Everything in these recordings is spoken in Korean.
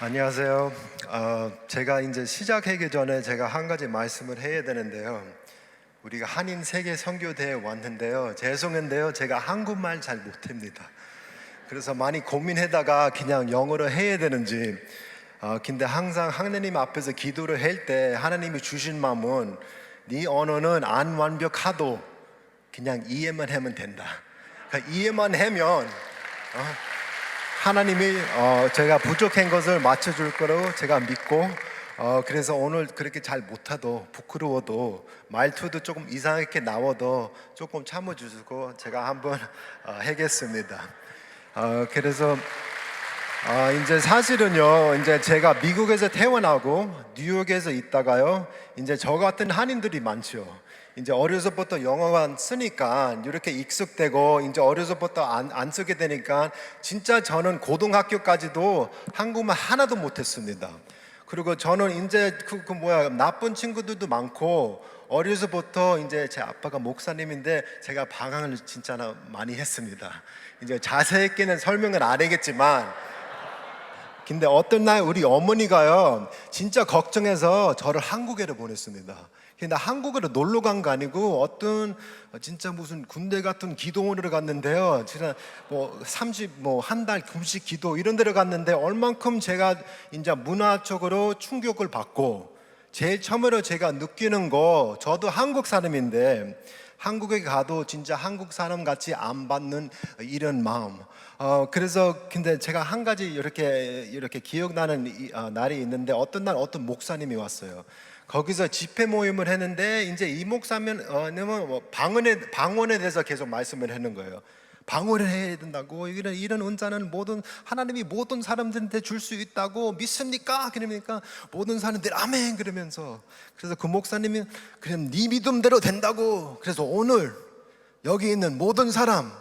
안녕하세요. 제가 이제 시작하기 전에 제가 한 가지 말씀을 해야 되는데요. 우리가 한인 세계 선교대에 왔는데요. 죄송한데요, 제가 한국말 잘 못합니다. 그래서 많이 고민하다가 그냥 영어로 해야 되는지. 근데 항상 하나님 앞에서 기도를 할 때 하나님이 주신 마음은 네 언어는 안 완벽하도 그냥 이해만 하면 된다. 그러니까 이해만 하면 하나님이 제가 부족한 것을 맞춰줄 거라고 제가 믿고, 그래서 오늘 그렇게 잘 못해도 부끄러워도 말투도 조금 이상하게 나와도 조금 참아주시고 제가 한번 하겠습니다. 그래서 이제 사실은요, 이제 제가 미국에서 태어나고 뉴욕에서 있다가요, 이제 저 같은 한인들이 많죠. 이제 어려서부터 영어만 쓰니까 이렇게 익숙되고, 이제 어려서부터 안 쓰게 되니까 진짜 저는 고등학교까지도 한국말 하나도 못했습니다. 그리고 저는 이제 나쁜 친구들도 많고, 어려서부터 이제 제 아빠가 목사님인데 제가 방황을 진짜 많이 했습니다. 이제 자세하게는 설명은 안 하겠지만, 근데 어떤 날 우리 어머니가요 진짜 걱정해서 저를 한국에로 보냈습니다. 근데 한국으로 놀러 간 거 아니고 진짜 무슨 군대 같은 기도원으로 갔는데요. 진짜 한 달 금식 기도 이런 데로 갔는데 얼만큼 제가 이제 문화적으로 충격을 받고, 제일 처음으로 제가 느끼는 거, 저도 한국 사람인데 한국에 가도 진짜 한국 사람 같이 안 받는 이런 마음. 그래서 근데 제가 한 가지 이렇게 기억나는 날이 있는데, 어떤 날 어떤 목사님이 왔어요. 거기서 집회 모임을 했는데 이제 이 목사님은 방언에 대해서 계속 말씀을 하는 거예요. 방언을 해야 된다고, 이런 은사는 하나님이 모든 사람들한테 줄 수 있다고 믿습니까? 그러니까 모든 사람들이 아멘 그러면서, 그래서 그 목사님이 그럼 네 믿음대로 된다고, 그래서 오늘 여기 있는 모든 사람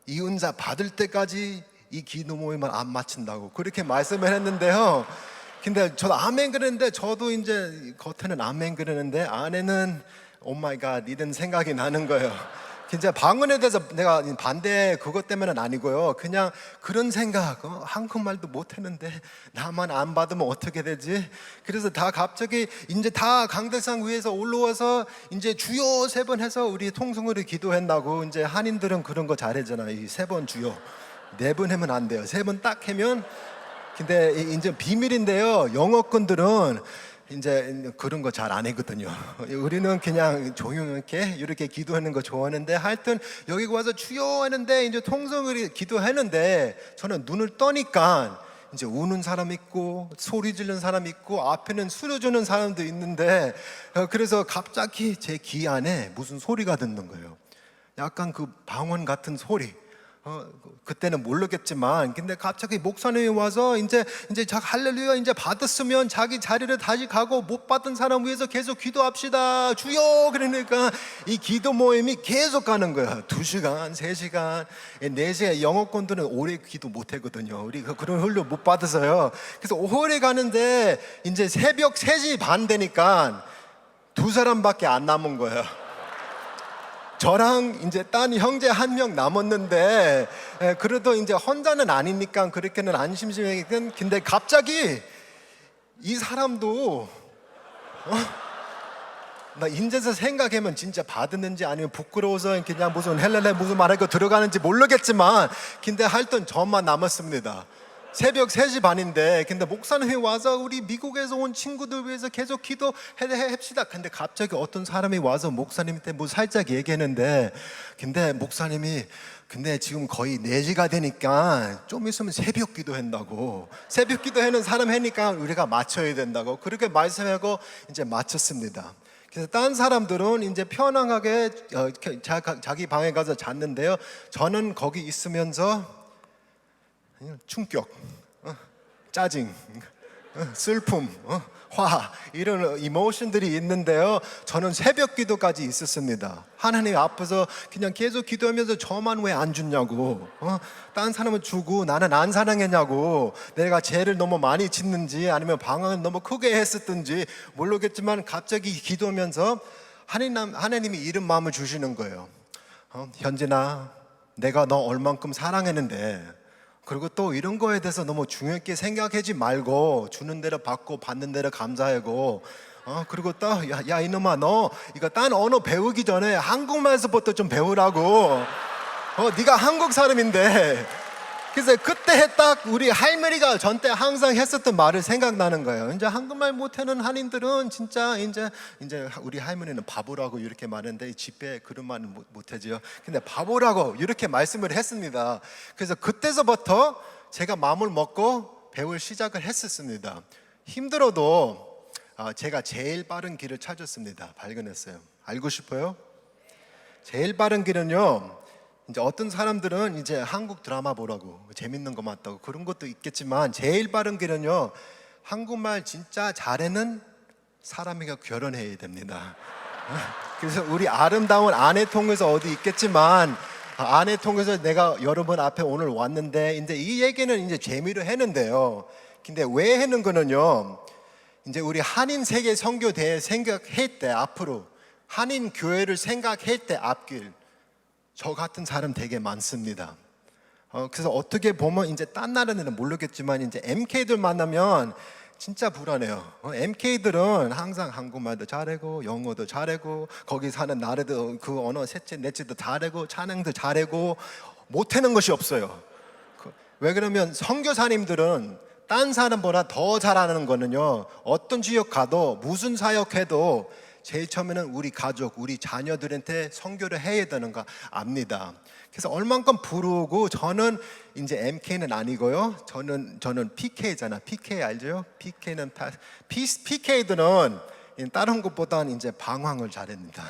이 은사 받을 때까지 이 기도 모임을 안 마친다고 그렇게 말씀을 했는데요. 근데 저도 아멘 그러는데, 저도 이제 겉에는 아멘 그러는데 안에는 오 마이 갓 이런 생각이 나는 거예요. 진짜 방언에 대해서 내가 반대 그것 때문은 아니고요, 그냥 그런 생각, 한국말도 못했는데 나만 안 받으면 어떻게 되지? 그래서 다 갑자기 이제 다 강대상 위에서 올라와서 이제 주여 3번 해서 우리 통성으로 기도한다고. 이제 한인들은 그런 거 잘하잖아요. 이 3번 주여, 4번 하면 안 돼요. 3번 딱 하면. 근데 이제 비밀인데요, 영어권들은 이제 그런 거 잘 안 하거든요. 우리는 그냥 조용하게 이렇게 기도하는 거 좋아하는데, 하여튼 여기 와서 주여 하는데 이제 통성으로 기도하는데 저는 눈을 떠니까 이제 우는 사람 있고 소리 지르는 사람 있고 앞에는 수려 주는 사람도 있는데, 그래서 갑자기 제 귀 안에 무슨 소리가 듣는 거예요. 약간 그 방언 같은 소리. 그때는 모르겠지만, 근데 갑자기 목사님이 와서 이제 할렐루야 이제 받았으면 자기 자리를 다시 가고, 못 받은 사람 위해서 계속 기도합시다 주여. 그러니까 이 기도 모임이 계속 가는 거야. 2시간, 3시간, 4시간. 영어권들은 오래 기도 못 하거든요. 우리 그런 훈련 못 받아서요. 그래서 오래 가는데 이제 새벽 3시 반 되니까 2사람밖에 안 남은 거예요. 저랑 이제 딴 형제 1명 남았는데, 그래도 이제 혼자는 아니니까 그렇게는 안 심심했던. 근데 갑자기 이 사람도 나 인제서 생각하면 진짜 받았는지 아니면 부끄러워서 그냥 무슨 헬렐레 무슨 말하고 들어가는지 모르겠지만, 근데 하여튼 저만 남았습니다. 새벽 3시 반인데, 근데 목사님이 와서 우리 미국에서 온 친구들 위해서 계속 기도합시다. 근데 갑자기 어떤 사람이 와서 목사님한테 뭐 살짝 얘기했는데, 근데 목사님이 근데 지금 거의 4시가 되니까 좀 있으면 새벽 기도한다고, 새벽 기도하는 사람 하니까 우리가 맞춰야 된다고 그렇게 말씀하고 이제 마쳤습니다. 그래서 다른 사람들은 이제 편안하게 자기 방에 가서 잤는데요, 저는 거기 있으면서 충격, 짜증, 슬픔, 화, 이런 이모션들이 있는데요, 저는 새벽 기도까지 있었습니다. 하나님 앞에서 그냥 계속 기도하면서 저만 왜 안 주냐고, 다른 사람은 주고 나는 안 사랑했냐고, 내가 죄를 너무 많이 짓는지 아니면 방황을 너무 크게 했었든지 모르겠지만 갑자기 기도하면서 하나님이 이런 마음을 주시는 거예요. 현진아, 내가 너 얼만큼 사랑했는데 그리고 또 이런 거에 대해서 너무 중요하게 생각하지 말고 주는 대로 받고 받는 대로 감사하고 그리고 또 야 이놈아 너 이거 딴 언어 배우기 전에 한국말에서부터 좀 배우라고. 네가 한국 사람인데. 그래서 그때 딱 우리 할머니가 전때 항상 했었던 말을 생각나는 거예요. 이제 한국말 못하는 한인들은 진짜 이제 우리 할머니는 바보라고 이렇게 말하는데 집에 그런 말은 못하죠. 근데 바보라고 이렇게 말씀을 했습니다. 그래서 그때서부터 제가 마음을 먹고 배울 시작을 했었습니다. 힘들어도 제가 제일 빠른 길을 찾았습니다. 발견했어요. 알고 싶어요? 제일 빠른 길은요, 이제 어떤 사람들은 이제 한국 드라마 보라고 재밌는 거 맞다고 그런 것도 있겠지만, 제일 빠른 길은요, 한국말 진짜 잘하는 사람이가 결혼해야 됩니다. 그래서 우리 아름다운 아내 통해서 어디 있겠지만, 아내 통해서 내가 여러분 앞에 오늘 왔는데, 이제 이 얘기는 이제 재미로 했는데요. 근데 왜 하는 거는요, 이제 우리 한인 세계 선교 대회 생각할 때, 앞으로 한인 교회를 생각할 때 앞길, 저 같은 사람 되게 많습니다. 그래서 어떻게 보면 이제 딴 나라는 모르겠지만 이제 MK들 만나면 진짜 불안해요. MK들은 항상 한국말도 잘하고 영어도 잘하고 거기 사는 나라도 그 언어 셋째 넷째도 잘하고 찬양도 잘하고 못하는 것이 없어요. 왜 그러면 선교사님들은 딴 사람보다 더 잘하는 거는요, 어떤 지역 가도 무슨 사역해도 제일 처음에는 우리 가족, 우리 자녀들한테 선교를 해야 되는 거 압니다. 그래서 얼만큼 부르고, 저는 이제 MK는 아니고요. 저는 PK잖아. PK 알죠? PK들은 다른 것보다는 이제 방황을 잘합니다.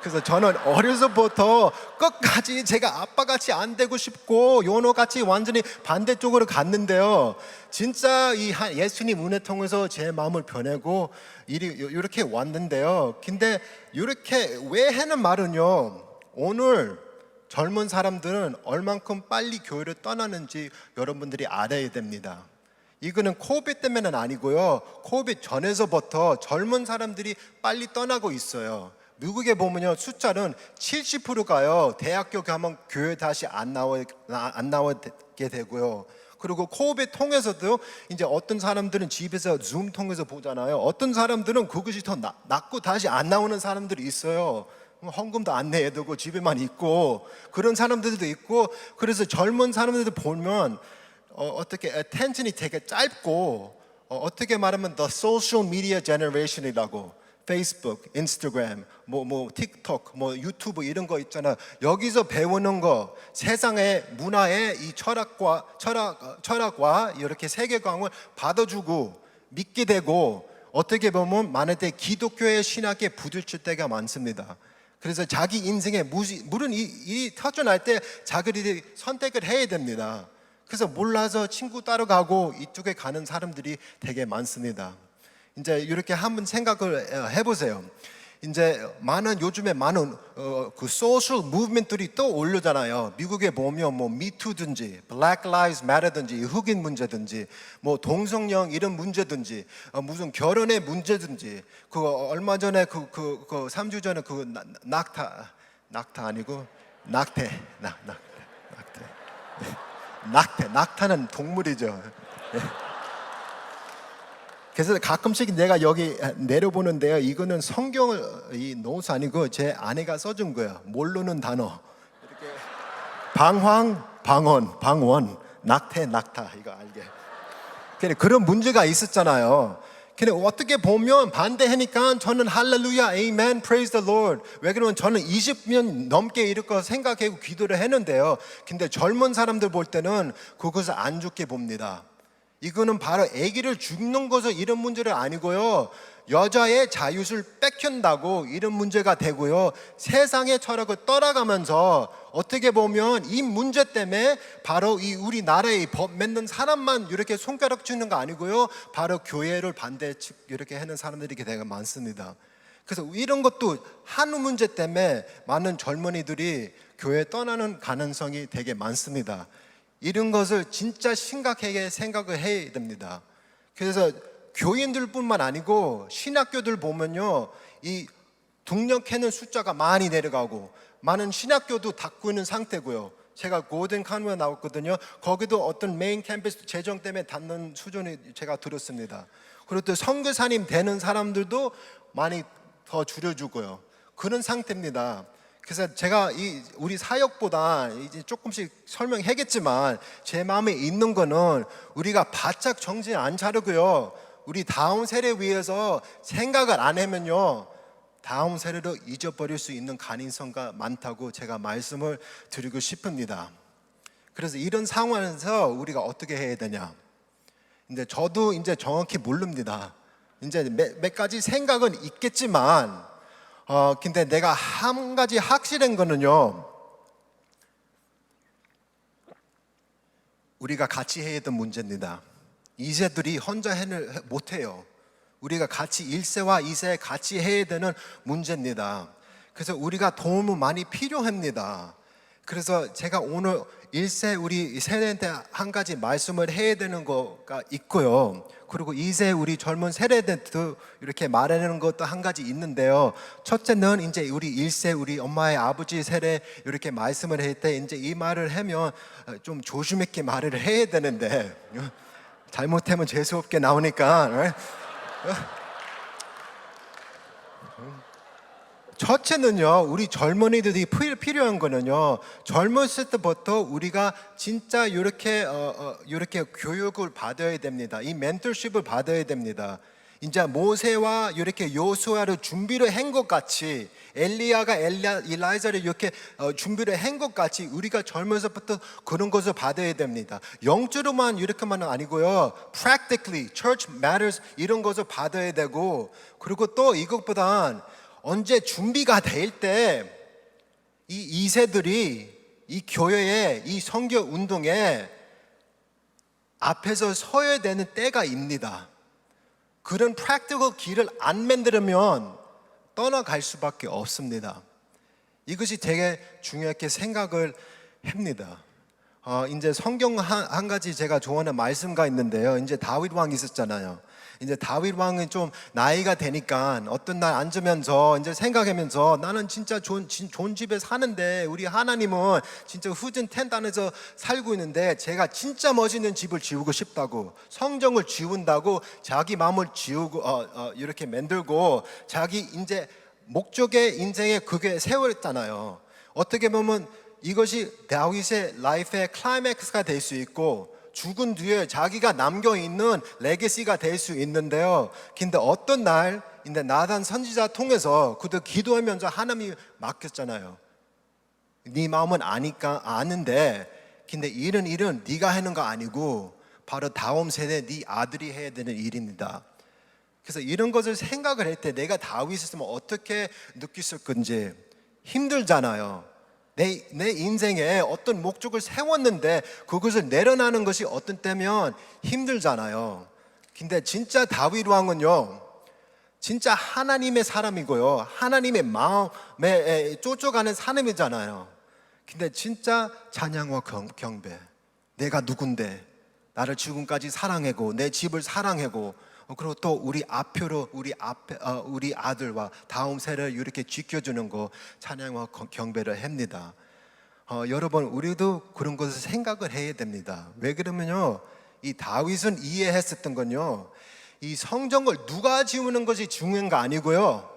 그래서 저는 어려서부터 끝까지 제가 아빠같이 안 되고 싶고 요노같이 완전히 반대쪽으로 갔는데요, 진짜 이 예수님 은혜 통해서 제 마음을 변하고 이렇게 왔는데요. 근데 이렇게 왜 하는 말은요, 오늘 젊은 사람들은 얼만큼 빨리 교회를 떠나는지 여러분들이 알아야 됩니다. 이거는 코비드 때문에는 아니고요, 코비드 전에서부터 젊은 사람들이 빨리 떠나고 있어요. 미국에 보면요, 숫자는 70%가요 대학교 가면 교회 다시 안 나오게 되고요. 그리고 코비드 통해서도 이제 어떤 사람들은 집에서 줌 통해서 보잖아요. 어떤 사람들은 그것이 더 낫고 다시 안 나오는 사람들이 있어요. 헌금도 안 내야 되고 집에만 있고 그런 사람들도 있고. 그래서 젊은 사람들도 보면 어떻게 attention이 되게 짧고, 어떻게 말하면 the social media generation이라고, 페이스북, 인스타그램, 뭐 틱톡, 뭐 유튜브 이런 거 있잖아. 여기서 배우는 거, 세상의 문화의 이 철학과 이렇게 세계관을 받아주고 믿게 되고, 어떻게 보면 만약에 기독교의 신학에 부딪힐 때가 많습니다. 그래서 자기 인생에 물론 이 터져날 때 자기들이 선택을 해야 됩니다. 그래서 몰라서 친구 따라가고 이쪽에 가는 사람들이 되게 많습니다. 이제 이렇게 한번 생각을 해보세요. 이제 요즘에 많은 그 소셜 무브먼트들이 또 올르잖아요. 미국에 보면 뭐 미투든지 블랙 라이브스 매터든지 흑인 문제든지 뭐 동성령 이런 문제든지 무슨 결혼의 문제든지, 그 얼마 전에 그 3주 전에 그 낙타 아니고 낙타는 동물이죠. 그래서 가끔씩 내가 여기 내려보는데요, 이거는 성경을 이 노트 아니고 제 아내가 써준 거예요. 모르는 단어. 이렇게 방원, 낙타 이거 알게. 그런 문제가 있었잖아요. 근데 어떻게 보면 반대하니까 저는 할렐루야, 아멘, praise the Lord. 왜 그러면 저는 20년 넘게 이렇게 생각하고 기도를 했는데요. 근데 젊은 사람들 볼 때는 그것을 안 좋게 봅니다. 이거는 바로 아기를 죽는 것은 이런 문제는 아니고요, 여자의 자유를 뺏긴다고 이런 문제가 되고요, 세상의 철학을 떠나가면서 어떻게 보면 이 문제 때문에 바로 이 우리나라의 법 맺는 사람만 이렇게 손가락 주는 거 아니고요, 바로 교회를 반대 이렇게 하는 사람들이 되게 많습니다. 그래서 이런 것도 한 문제 때문에 많은 젊은이들이 교회 떠나는 가능성이 되게 많습니다. 이런 것을 진짜 심각하게 생각을 해야 됩니다. 그래서 교인들뿐만 아니고 신학교들 보면요, 이 등록하는 숫자가 많이 내려가고 많은 신학교도 닫고 있는 상태고요. 제가 골든 카누에 나왔거든요. 거기도 어떤 메인 캠퍼스 재정 때문에 닫는 수준이 제가 들었습니다. 그리고 또 선교사님 되는 사람들도 많이 더 줄여주고요. 그런 상태입니다. 그래서 제가 우리 사역보다 이제 조금씩 설명하겠지만 제 마음에 있는 거는 우리가 바짝 정신 안 차리고요. 우리 다음 세대 위해서 생각을 안 하면요. 다음 세대도 잊어버릴 수 있는 가능성가 많다고 제가 말씀을 드리고 싶습니다. 그래서 이런 상황에서 우리가 어떻게 해야 되냐? 근데 저도 이제 정확히 모릅니다. 이제 몇 가지 생각은 있겠지만, 근데 내가 한 가지 확실한 거는요. 우리가 같이 해야 되는 문제입니다. 2세들이 혼자 못해요. 우리가 같이 1세와 2세 같이 해야 되는 문제입니다. 그래서 우리가 도움을 많이 필요합니다. 그래서 제가 오늘 1세 우리 세대한테 한 가지 말씀을 해야 되는 거가 있고요. 그리고 2세 우리 젊은 세대한테도 이렇게 말하는 것도 한 가지 있는데요. 첫째는 이제 우리 1세 우리 엄마의 아버지 세대 이렇게 말씀을 할 때 이제 이 말을 하면 좀 조심 있게 말을 해야 되는데 잘못하면 재수없게 나오니까 첫째는요, 우리 젊은이들이 필요한 거는요, 젊었을 때부터 우리가 진짜 이렇게 교육을 받아야 됩니다. 이 멘토십을 받아야 됩니다. 이제 모세와 이렇게 요수아를 준비를 한 것 같이, 엘리야가 일라이자를 이렇게 준비를 한 것 같이 우리가 젊어서부터 그런 것을 받아야 됩니다. 영적으로만 이렇게만 아니고요, practically, church matters 이런 것을 받아야 되고, 그리고 또 이것보단 언제 준비가 될 때 이 2세들이 이 교회에 이 선교 운동에 앞에서 서야 되는 때가 있습니다. 그런 프랙티컬 길을 안 만들면 떠나갈 수밖에 없습니다. 이것이 되게 중요하게 생각을 합니다. 이제 성경 한 가지 제가 좋아하는 말씀가 있는데요. 이제 다윗 왕이 있었잖아요. 이제 다윗 왕은 좀 나이가 되니까 어떤 날 앉으면서 이제 생각하면서 나는 진짜 좋은 집에 사는데 우리 하나님은 진짜 후진 텐트 안에서 살고 있는데 제가 진짜 멋있는 집을 지우고 싶다고, 성정을 지운다고 자기 마음을 지우고 이렇게 만들고 자기 이제 목적의 인생에 그게 세웠잖아요. 어떻게 보면 이것이 다윗의 라이프의 클라이맥스가 될 수 있고 죽은 뒤에 자기가 남겨있는 레게시가 될 수 있는데요. 근데 어떤 날 이제 나단 선지자 통해서 그도 기도하면서 하나님이 맡겼잖아요. 네 마음은 아는데 근데 일은 네가 하는 거 아니고 바로 다음 세대 네 아들이 해야 되는 일입니다. 그래서 이런 것을 생각을 할 때 내가 다윗이었으면 어떻게 느꼈을 건지 힘들잖아요. 내 인생에 어떤 목적을 세웠는데 그것을 내려놔는 것이 어떤 때면 힘들잖아요. 근데 진짜 다윗 왕은요, 진짜 하나님의 사람이고요, 하나님의 마음에 쫓아가는 사람이잖아요. 근데 진짜 찬양과 경배, 내가 누군데 나를 지금까지 사랑하고 내 집을 사랑하고 그리고 또 우리 우리 아들과 다음 세대를 이렇게 지켜주는 거 찬양과 경배를 합니다. 여러분 우리도 그런 것을 생각을 해야 됩니다. 왜 그러면요, 이 다윗은 이해했었던 건요, 이 성전을 누가 지우는 것이 중요한 거 아니고요,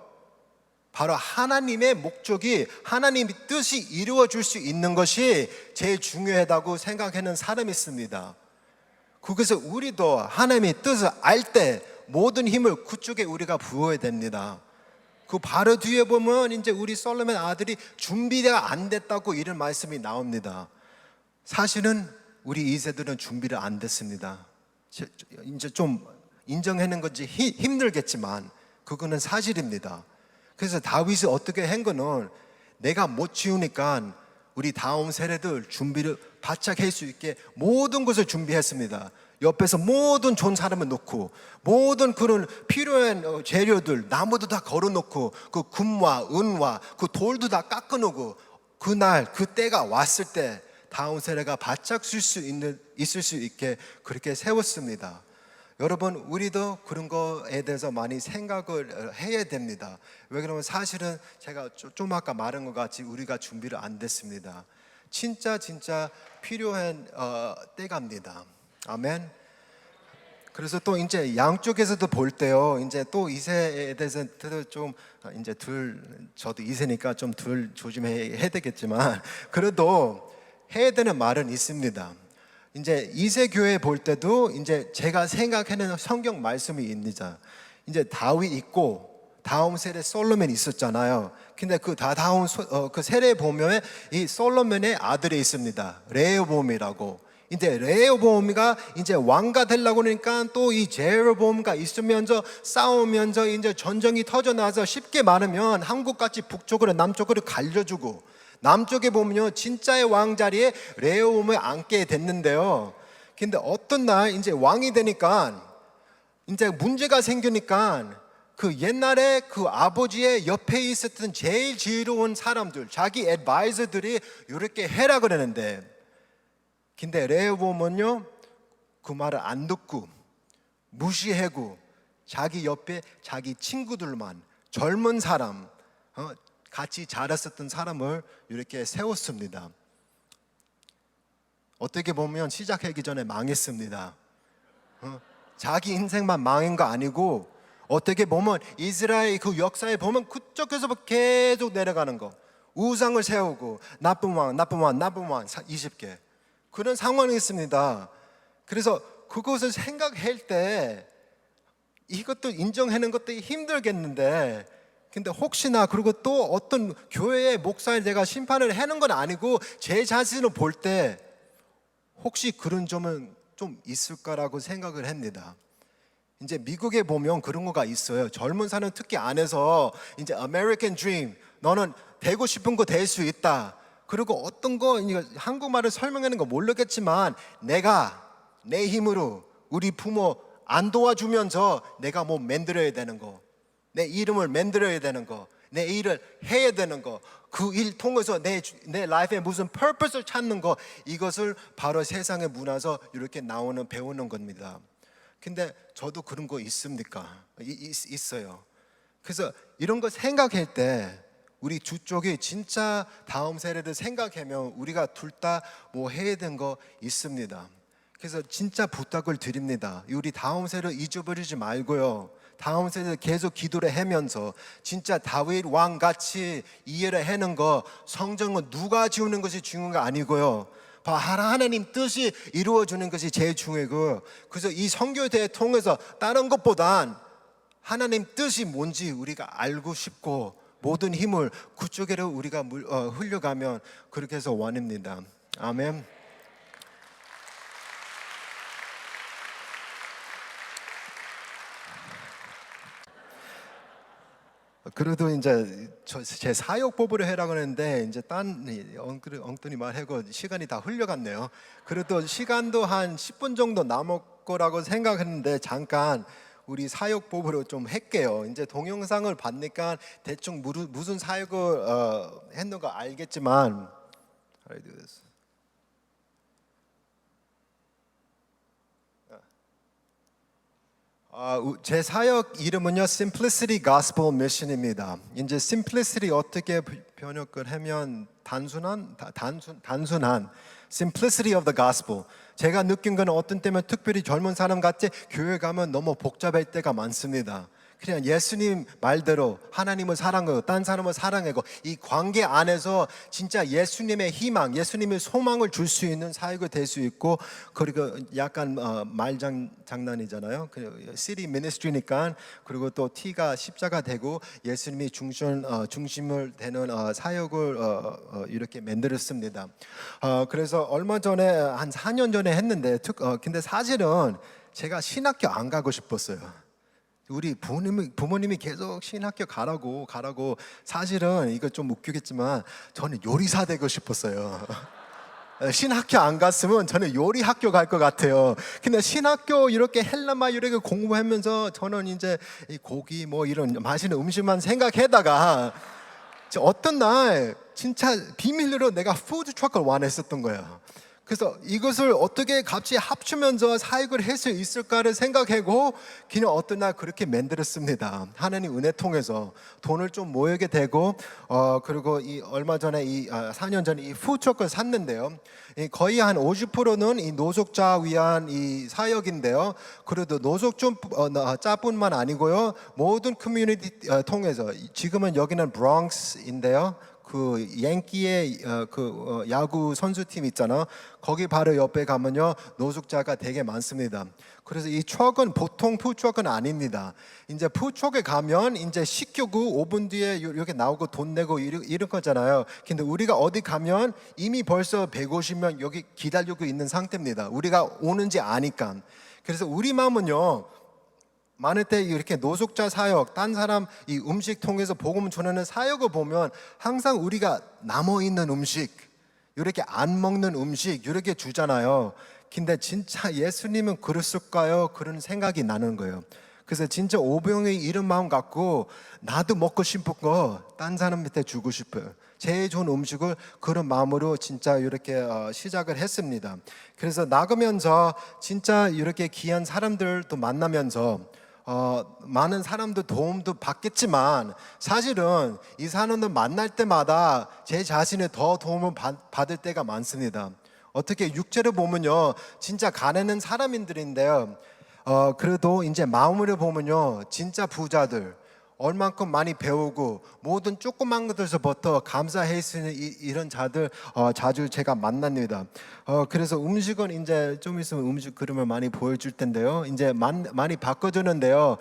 바로 하나님의 목적이 하나님의 뜻이 이루어질 수 있는 것이 제일 중요하다고 생각하는 사람이 있습니다. 그래서 우리도 하나님의 뜻을 알 때 모든 힘을 그쪽에 우리가 부어야 됩니다. 그 바로 뒤에 보면 이제 우리 솔로몬 아들이 준비가 안 됐다고 이런 말씀이 나옵니다. 사실은 우리 2세들은 준비를 안 됐습니다. 이제 좀 인정하는 건지 힘들겠지만 그거는 사실입니다. 그래서 다윗이 어떻게 한 거는 내가 못 지우니까 우리 다음 세대들 준비를 바짝 할 수 있게 모든 것을 준비했습니다. 옆에서 모든 좋은 사람을 놓고 모든 그런 필요한 재료들 나무도 다 걸어놓고 그 금과 은과 그 돌도 다 깎아놓고 그날 그 때가 왔을 때 다음 세대가 바짝 있을 수 있게 그렇게 세웠습니다. 여러분 우리도 그런 거에 대해서 많이 생각을 해야 됩니다. 왜 그러면 사실은 제가 좀 아까 말한 것 같이 우리가 준비를 안 됐습니다. 진짜 필요한 때갑니다. 아멘. 그래서 또 이제 양쪽에서도 볼 때요. 이제 또 2세에 대해서 좀 이제 저도 2세니까 좀 덜 조심해야 되겠지만 그래도 해야 되는 말은 있습니다. 이제 2세 교회 볼 때도 이제 제가 생각하는 성경 말씀이 있습니다. 이제 다윗 있고 다음 세대 솔로몬 있었잖아요. 근데 그 다음 그 세례 보면 이 솔로몬의 아들이 있습니다. 레호보암이라고. 이제 레호보암이가 이제 왕가 되려고 그러니까 또 이 제로보암과 있으면서 싸우면서 이제 전쟁이 터져 나서 쉽게 말하면 한국같이 북쪽으로 남쪽으로 갈려주고 남쪽에 보면요 진짜의 왕 자리에 레호보암을 앉게 됐는데요. 근데 어떤 날 이제 왕이 되니까 이제 문제가 생기니까 그 옛날에 그 아버지의 옆에 있었던 제일 지혜로운 사람들 자기 애드바이저들이 이렇게 해라 그러는데 근데 레호보암은요 그 말을 안 듣고 무시하고 자기 옆에 자기 친구들만 젊은 사람 같이 자랐었던 사람을 이렇게 세웠습니다. 어떻게 보면 시작하기 전에 망했습니다. 자기 인생만 망한 거 아니고 어떻게 보면 이스라엘 그 역사에 보면 그쪽에서 계속 내려가는 거 우상을 세우고 나쁜 왕 20개 그런 상황이 있습니다. 그래서 그것을 생각할 때 이것도 인정하는 것도 힘들겠는데 근데 혹시나 그리고 또 어떤 교회의 목사에 내가 심판을 하는 건 아니고 제 자신을 볼 때 혹시 그런 점은 좀 있을까라고 생각을 합니다. 이제 미국에 보면 그런 거가 있어요. 젊은 사람 특히 안에서 이제 American Dream 너는 되고 싶은 거 될 수 있다. 그리고 어떤 거 한국말을 설명하는 거 모르겠지만 내가 내 힘으로 우리 부모 안 도와주면서 내가 뭐 만들어야 되는 거 내 이름을 만들어야 되는 거 내 일을 해야 되는 거 그 일 통해서 내 라이프에 무슨 purpose를 찾는 거 이것을 바로 세상의 문화에서 이렇게 나오는 배우는 겁니다. 근데 저도 그런 거 있습니까? 있어요. 그래서 이런 거 생각할 때 우리 두 쪽이 진짜 다음 세대를 생각하면 우리가 둘 다 뭐 해야 되는 거 있습니다. 그래서 진짜 부탁을 드립니다. 우리 다음 세대를 잊어버리지 말고요. 다음 세대 계속 기도를 하면서 진짜 다윗 왕 같이 이해를 하는 거 성전은 누가 지우는 것이 중요한 거 아니고요. 하나님 뜻이 이루어지는 것이 제일 중요하고 그래서 이 선교대회 통해서 다른 것보단 하나님 뜻이 뭔지 우리가 알고 싶고 모든 힘을 그쪽으로 우리가 흘려가면 그렇게 해서 원합니다. 아멘. 그래도 이제 제 사역법으로 해라고 했는데 이제 딴 엉뚱이 말하고 시간이 다 흘려갔네요. 그래도 시간도 한 10분 정도 남을 거라고 생각했는데 잠깐 우리 사역법으로 좀 할게요. 이제 동영상을 봤니까 대충 무슨 사역을 했는 거 알겠지만 제 사역 이름은요 Simplicity Gospel Mission입니다. 이제 Simplicity 어떻게 번역을 하면 단순한 Simplicity of the Gospel. 제가 느낀 건 어떤 때면 특별히 젊은 사람 같이 교회 가면 너무 복잡할 때가 많습니다. 그냥 예수님 말대로 하나님을 사랑하고 딴 사람을 사랑하고 이 관계 안에서 진짜 예수님의 희망, 예수님의 소망을 줄 수 있는 사역이 될 수 있고 그리고 약간 말장난이잖아요. 시리 미니스트리니까 그리고 또 T가 십자가 되고 예수님이 중심을 되는 사역을 이렇게 만들었습니다. 그래서 얼마 전에 한 4년 전에 했는데 근데 사실은 제가 신학교 안 가고 싶었어요. 우리 부모님이 계속 신학교 가라고 사실은 이거 좀 웃기겠지만 저는 요리사 되고 싶었어요. 신학교 안 갔으면 저는 요리 학교 갈 것 같아요. 근데 신학교 이렇게 헬라말 이렇게 공부하면서 저는 이제 이 고기 뭐 이런 맛있는 음식만 생각하다가 어떤 날 진짜 비밀로 내가 푸드 트럭을 원했었던 거예요. 그래서 이것을 어떻게 같이 합치면서 사역을 할 수 있을까를 생각하고 그냥 어떤 날 그렇게 만들었습니다. 하나님 은혜 통해서 돈을 좀 모으게 되고 그리고 이 얼마 전에 4년 전에 이 푸드트럭을 샀는데요. 거의 한 50%는 이 노숙자 위한 이 사역인데요. 그래도 노숙자뿐만 아니고요. 모든 커뮤니티 통해서 지금은 여기는 브롱스인데요. 그 양키의 야구 선수팀 있잖아. 거기 바로 옆에 가면요 노숙자가 되게 많습니다. 그래서 이 트럭은 보통 푸드트럭은 아닙니다. 이제 푸드트럭에 가면 이제 시키고 5분 뒤에 이렇게 나오고 돈 내고 이런 거잖아요. 근데 우리가 어디 가면 이미 벌써 150명 여기 기다리고 있는 상태입니다. 우리가 오는지 아니까. 그래서 우리 마음은요. 많을 때 이렇게 노숙자 사역, 딴 사람 이 음식 통해서 복음 전하는 사역을 보면 항상 우리가 남아 있는 음식, 이렇게 안 먹는 음식 이렇게 주잖아요. 근데 진짜 예수님은 그랬을까요? 그런 생각이 나는 거예요. 그래서 진짜 오병이 이런 마음 갖고 나도 먹고 싶은 거 딴 사람한테 주고 싶어요. 제일 좋은 음식을 그런 마음으로 진짜 이렇게 시작을 했습니다. 그래서 나가면서 진짜 이렇게 귀한 사람들도 만나면서 많은 사람들 도움도 받겠지만 사실은 이 사람들 만날 때마다 제 자신이 더 도움을 받을 때가 많습니다. 어떻게 육체를 보면요 진짜 가난한 사람인들인데요 그래도 이제 마음으로 보면요 진짜 부자들 얼만큼 많이 배우고 모든 조그만 것들서부터 감사할 수 있는 이런 자들 자주 제가 만납니다. 그래서 음식은 이제 좀 있으면 음식 그림을 많이 보여줄 텐데요. 이제 많이 바꿔주는데요.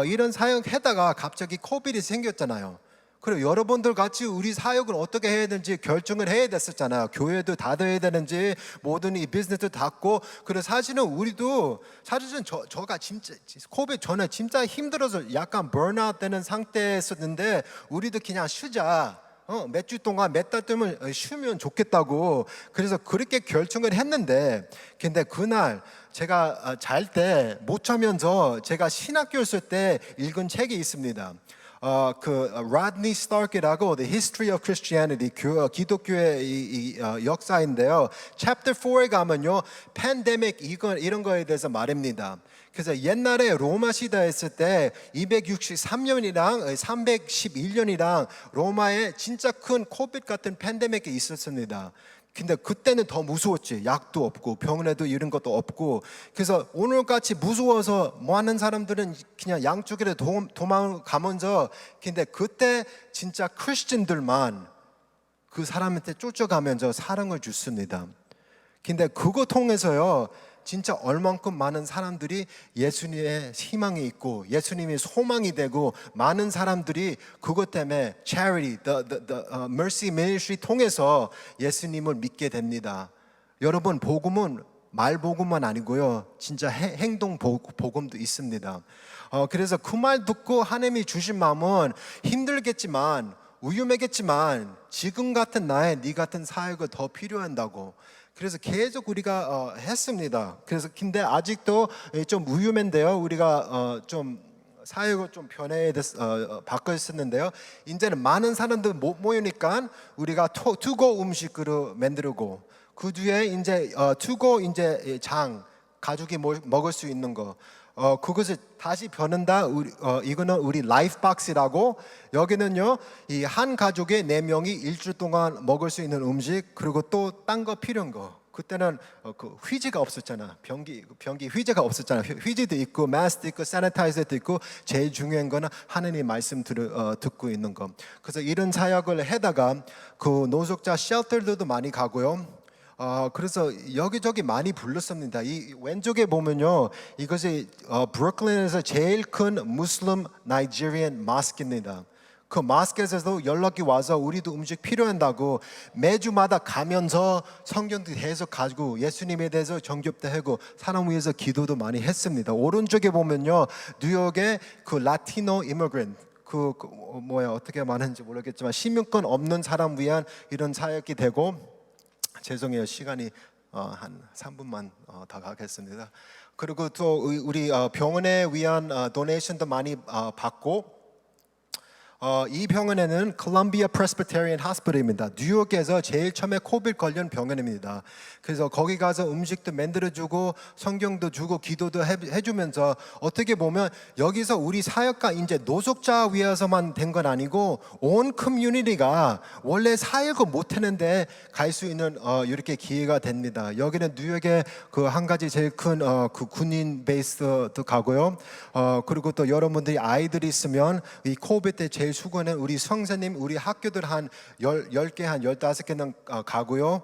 이런 사역하다가 갑자기 코비드 생겼잖아요. 그리고 여러분들 같이 우리 사역을 어떻게 해야 되는지 결정을 해야 됐었잖아요. 교회도 닫아야 되는지 모든 이 비즈니스도 닫고. 그래서 사실은 우리도 사실은 저가 진짜 코비드 전에 진짜 힘들어서 약간 번아웃 되는 상태였었는데 우리도 그냥 쉬자. 몇 주 동안 몇 달 동안 쉬면 좋겠다고 그래서 그렇게 결정을 했는데 근데 그날 제가 잘 때 못 자면서 제가 신학교 있을 때 읽은 책이 있습니다. 라드니 스타크라고 The History of Christianity 기독교의 역사인데요. Chapter 4에 가면요, 팬데믹 이런 거에 대해서 말합니다. 그래서 옛날에 로마 시대 했을 때 263년이랑 311년이랑 로마에 진짜 큰 코비드 같은 팬데믹이 있었습니다. 근데 그때는 더 무서웠지. 약도 없고 병원에도 이런 것도 없고. 그래서 오늘같이 무서워서 뭐 하는 사람들은 그냥 양쪽으로 도망가면서 근데 그때 진짜 크리스천들만 그 사람한테 쫓아가면서 사랑을 줬습니다. 근데 그거 통해서요 진짜 얼만큼 많은 사람들이 예수님의 희망이 있고 예수님의 소망이 되고 많은 사람들이 그것 때문에 charity, the mercy ministry 통해서 예수님을 믿게 됩니다. 여러분 복음은 말 복음만 아니고요 진짜 행동 복음도 있습니다. 그래서 그 말 듣고 하나님이 주신 마음은 힘들겠지만 위험하겠지만 지금 같은 나의 네 같은 사역을 더 필요한다고. 그래서 계속 우리가 했습니다. 그래서 근데 아직도 좀 위험한데요. 우리가 좀 사역을 좀 바꿨었는데요. 이제는 많은 사람들 못 모이니까 우리가 투고 음식으로 만들고 그 뒤에 이제 투고 이제 장 가족이 먹을 수 있는 거. 그것을 다시 변한다. 이거는 우리 라이프 박스라고 여기는요 이 한 가족의 4명이 일주일 동안 먹을 수 있는 음식 그리고 또 딴 거 필요한 거. 그때는 그 휴지가 없었잖아. 변기 휴지가 없었잖아. 휴지도 있고 마스크도 있고 세니타이저도 있고 제일 중요한 거는 하나님 말씀 듣고 있는 거. 그래서 이런 사역을 해다가 그 노숙자 쉘터들도 많이 가고요. 그래서 여기저기 많이 불렀습니다. 이 왼쪽에 보면요, 이것이 브루클린에서 제일 큰 무슬림 나이지리안 마스크입니다. 그 마스크에서도 연락이 와서 우리도 음식 필요한다고 매주마다 가면서 성경도 계속 가지고 예수님에 대해서 정겹도 하고 사람 위해서 기도도 많이 했습니다. 오른쪽에 보면요, 뉴욕의 그 라티노 이미그랜트 어떻게 말하는지 모르겠지만 시민권 없는 사람 위한 이런 사역이 되고. 죄송해요. 시간이 한 3분만 더 가겠습니다. 그리고 또 우리 병원에 위한 도네이션도 많이 받고 이 병원에는 콜롬비아 프레스비테리안 하스피털입니다. 뉴욕에서 제일 처음에 코비드 관련 병원입니다. 그래서 거기 가서 음식도 만들어주고 성경도 주고 기도도 해주면서 어떻게 보면 여기서 우리 사역가 이제 노숙자 위해서만 된 건 아니고 온 커뮤니티가 원래 사역을 못했는데 갈 수 있는 이렇게 기회가 됩니다. 여기는 뉴욕에 그 한 가지 제일 큰 그 군인 베이스도 가고요. 그리고 또 여러분들이 아이들이 있으면 이 코비드 때 제일 수고는 우리 성사님 우리 학교들 한 10개 한 15개는 가고요.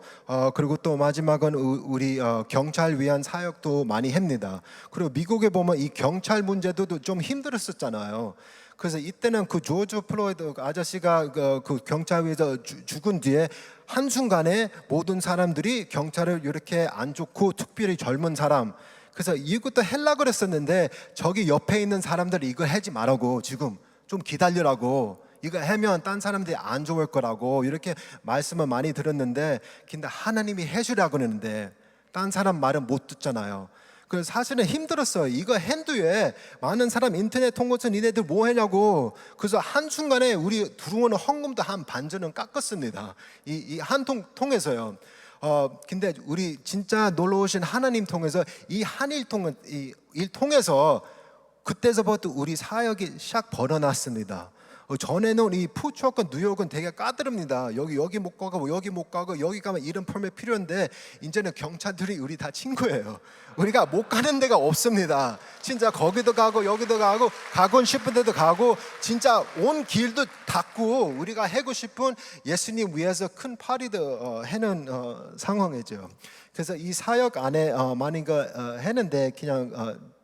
그리고 또 마지막은 우리 경찰 위한 사역도 많이 합니다. 그리고 미국에 보면 이 경찰 문제도 좀 힘들었었잖아요. 그래서 이때는 그 조지 플로이드 아저씨가 그 경찰에서 죽은 뒤에 한순간에 모든 사람들이 경찰을 이렇게 안 좋고 특별히 젊은 사람 그래서 이것도 하려고 그랬었는데 저기 옆에 있는 사람들이 이거 하지 말라고 지금 좀 기다리라고 이거 하면 딴 사람들이 안 좋을 거라고 이렇게 말씀을 많이 들었는데 근데 하나님이 해주라고 그러는데 딴 사람 말은 못 듣잖아요. 그래서 사실은 힘들었어요. 이거 핸드에 많은 사람 인터넷 통해서 니네들 뭐 하냐고. 그래서 한순간에 우리 들어오는 헌금도 한 반전은 깎았습니다. 이 한 통해서요. 근데 우리 진짜 놀러 오신 하나님 통해서 이 한일 일 통해서 그때서부터 우리 사역이 샥 벌어났습니다. 전에는 이 푸드트럭과 뉴욕은 되게 까다롭니다. 여기 못 가고 여기 못 가고 여기 가면 이런 퍼밋 필요한데 이제는 경찰들이 우리 다 친구예요. 우리가 못 가는 데가 없습니다. 진짜 거기도 가고 여기도 가고 가고 싶은 데도 가고 진짜 온 길도 닫고 우리가 하고 싶은 예수님 위해서 큰 파리도 해는 상황이죠. 그래서 이 사역 안에 많은 거 했는데 그냥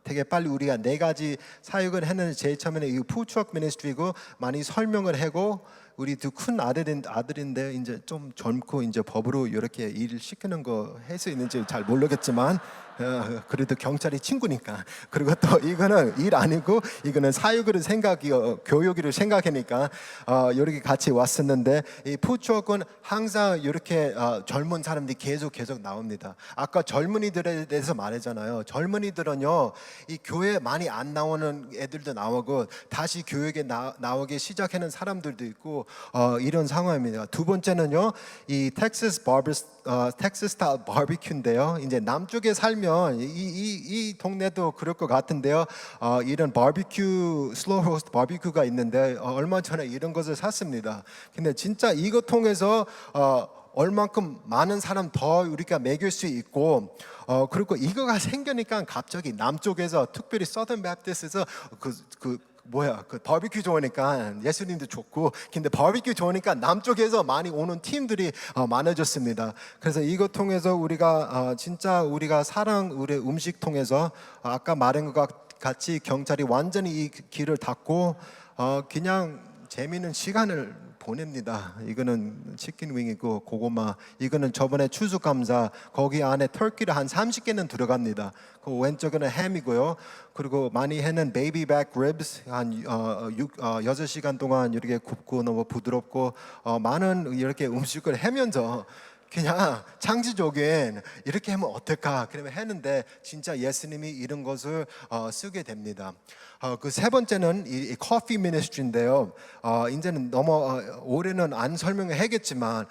되게 빨리 우리가 4가지 사역을 했는데 제일 처음에는 이 푸드트럭 미니스트리고 많이 설명을 하고 우리 두 큰 아들인데 이제 좀 젊고 이제 법으로 이렇게 일을 시키는 거 할 수 있는지 잘 모르겠지만 그래도 경찰이 친구니까 그리고 또 이거는 일 아니고 이거는 사육으로 교육으로 생각하니까 이렇게 같이 왔었는데 이 푸드트럭은 항상 이렇게 젊은 사람들이 계속 나옵니다. 아까 젊은이들에 대해서 말했잖아요. 젊은이들은요 이 교회 많이 안 나오는 애들도 나오고 다시 교육에 나오기 시작하는 사람들도 있고 이런 상황입니다. 두 번째는요 이 텍사스 스타일 바비큐인데요. 이제 남쪽에 살면 이 동네도 그럴 것 같은데요. 이런 바비큐 슬로우 로스트 바비큐가 있는데 얼마 전에 이런 것을 샀습니다. 근데 진짜 이거 통해서 얼만큼 많은 사람 더 우리가 먹일 수 있고 그리고 이거가 생기니까 갑자기 남쪽에서 특별히 서던 베프티스에서 그 바비큐 좋으니까 예수님도 좋고 근데 바비큐 좋으니까 남쪽에서 많이 오는 팀들이 많아졌습니다. 그래서 이것 통해서 우리가 진짜 우리가 우리 음식 통해서 아까 말한 것 같이 경찰이 완전히 이 길을 닫고 그냥 재미있는 시간을 보냅니다. 이거는 치킨 윙이고 고구마 이거는 저번에 추수감사 거기 안에 터키를 한 30개는 들어갑니다. 그 왼쪽에는 햄이고요. 그리고 많이 해는 베이비백 립스 한 6시간 동안 이렇게 굽고 너무 부드럽고 많은 이렇게 음식을 하면서 그냥 창조적인 이렇게 하면 어떨까 그러면 했는데 진짜 예수님이 이런 것을 쓰게 됩니다. 그 세 번째는 이 커피 미니스트리인데요. 이제는 너무 올해는 안 설명을 하겠지만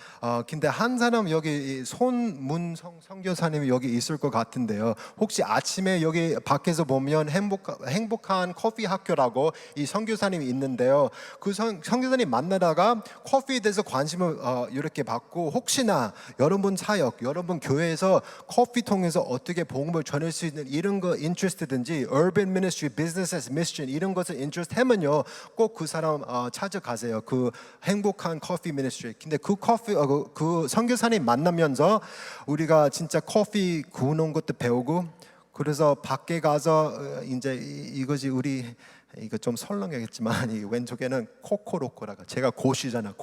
근데 한 사람 여기 손문성 선교사님이 여기 있을 것 같은데요. 혹시 아침에 여기 밖에서 보면 행복한 커피 학교라고 이 선교사님이 있는데요. 그 선교사님 만나다가 커피에 대해서 관심을 이렇게 받고 혹시나 여러분 사역, 여러분 교회에서 커피 통해서 어떻게 복음을 전할 수 있는 이런 거 인트레스트든지 urban ministry, business as mission 이런 것을 인트레스트 하면요 꼭 그 사람 찾아가세요. 그 행복한 커피 미니스트리. 근데 그 선교사님 만나면서 우리가 진짜 커피 구우는 것도 배우고 그래서 밖에 가서 이제 이것이 우리 이거 좀 설렁하겠지만 이 왼쪽에는 코코로코라고 제가 고시잖아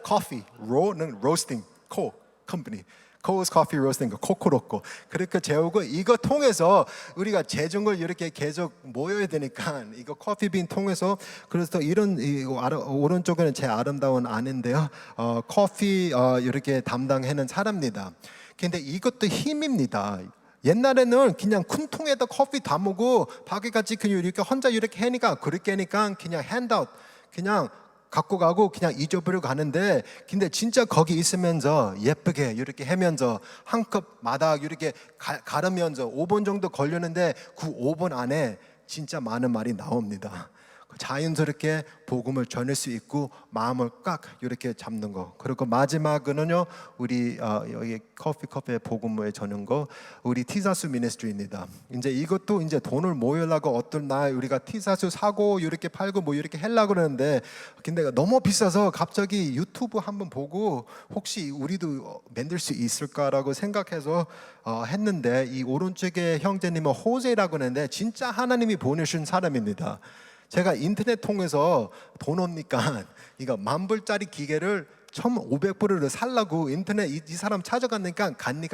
커피 로는 로스팅 컴퍼니 코스 커피 로스팅 코코로코 그렇게 재우고 이거 통해서 우리가 재정을 이렇게 계속 모여야 되니까 이거 커피빈 통해서 그래서 이런 오른쪽에는 제 아름다운 아내인데요 커피 이렇게 담당하는 사람입니다. 근데 이것도 힘입니다. 옛날에는 그냥 큰 통에다 커피 담고 밖에까지 그냥 이렇게 혼자 이렇게 하니까 그렇게 하니까 그냥 핸드아웃 그냥 갖고 가고 그냥 잊어버리고 가는데, 근데 진짜 거기 있으면서 예쁘게 이렇게 하면서 한 컵마다 이렇게 가르면서 5분 정도 걸렸는데 그 5분 안에 진짜 많은 말이 나옵니다. 자연스럽게 복음을 전할 수 있고 마음을 꽉 이렇게 잡는 거. 그리고 마지막은요, 우리 여기 커피의 복음을 전하는 거, 우리 티사수 미니스트리입니다. 이제 이것도 이제 돈을 모으려고 어떤 날 우리가 티사수 사고 이렇게 팔고 뭐 이렇게 하려고 그러는데, 근데 너무 비싸서 갑자기 유튜브 한번 보고 혹시 우리도 만들 수 있을까라고 생각해서 했는데, 이 오른쪽에 형제님은 호세라고 하는데 진짜 하나님이 보내신 사람입니다. 제가 인터넷 통해서 돈 없니까 이거 10,000불짜리 기계를 1,500불을 살라고 인터넷 이 사람 찾아가니까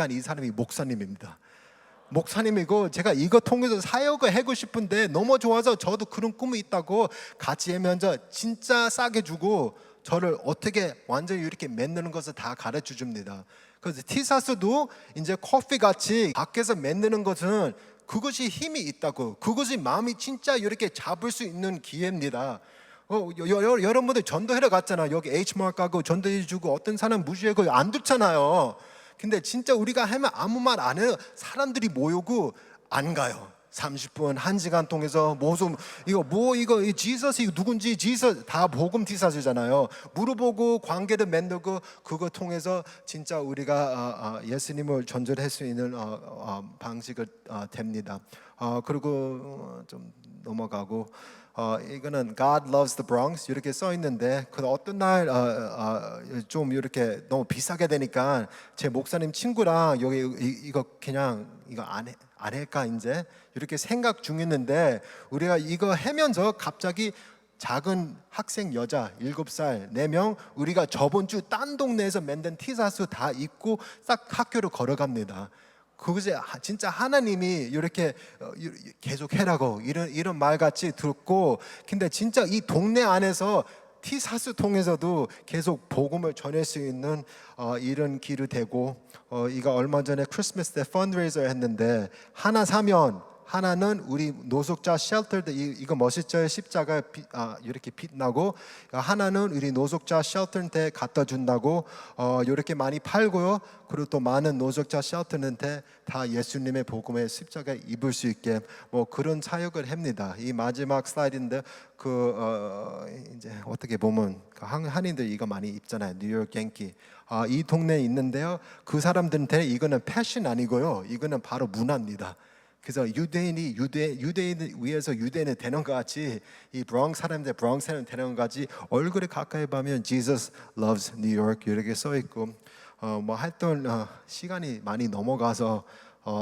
이 사람이 목사님입니다. 목사님이고, 제가 이거 통해서 사역을 하고 싶은데 너무 좋아서 저도 그런 꿈이 있다고 같이 하면서 진짜 싸게 주고 저를 어떻게 완전히 이렇게 만드는 것을 다 가르쳐 줍니다. 그래서 티사스도 이제 커피 같이 밖에서 만드는 것은 그것이 힘이 있다고, 그것이 마음이 진짜 이렇게 잡을 수 있는 기회입니다. 여러분들 전도하러 갔잖아. 여기 H마트 가고 전도해 주고 어떤 사람 무시하고 안 듣잖아요. 근데 진짜 우리가 하면 아무 말 안 해요. 사람들이 모이고 안 가요. 30분, 1시간 통해서 이거 지서스 이거 누군지 지서 다 복음 티사스잖아요. 물어보고 관계를 맺고 그거 통해서 진짜 우리가 예수님을 전달할 수 있는 방식을 됩니다. 그리고 좀 넘어가고, 이거는 God loves the Bronx 이렇게 써 있는데, 그 어떤 날 좀 이렇게 너무 비싸게 되니까 제 목사님 친구랑 여기 이거 그냥 이거 안 할까 이제 이렇게 생각 중이었는데, 우리가 이거 하면서 갑자기 작은 학생 여자 7살 4명 우리가 저번 주 딴 동네에서 만든 티사스 다 입고 싹 학교로 걸어갑니다. 그것이 진짜 하나님이 이렇게 계속 해라고 이런 말 같이 듣고, 근데 진짜 이 동네 안에서 티사스 통해서도 계속 복음을 전할 수 있는 이런 길이 되고, 이거 얼마 전에 크리스마스 때 펀드레이저 했는데 하나 사면 하나는 우리 노숙자 쉘터들, 이거 멋있죠? 십자가 이렇게 빛나고, 하나는 우리 노숙자 쉘터한테 갖다 준다고 이렇게 많이 팔고요. 그리고 또 많은 노숙자 쉘터한테 다 예수님의 복음의 십자가 입을 수 있게 뭐 그런 사역을 합니다. 이 마지막 슬라이드인데 이제 어떻게 보면 한인들 이거 많이 입잖아요. 뉴욕 양키. 이 동네에 있는데요. 그 사람들한테 이거는 패션 아니고요. 이거는 바로 문화입니다. 그래서 유대인을 위해서 유대인이 되는 것 같이, 이 브롱스 사람들 브롱스 사람 되는 것 같이 얼굴에 가까이 보면 Jesus loves New York 이렇게 써 있고, 뭐 하여튼 시간이 많이 넘어가서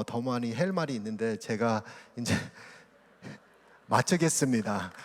더 많이 할 말이 있는데 제가 이제 마치겠습니다.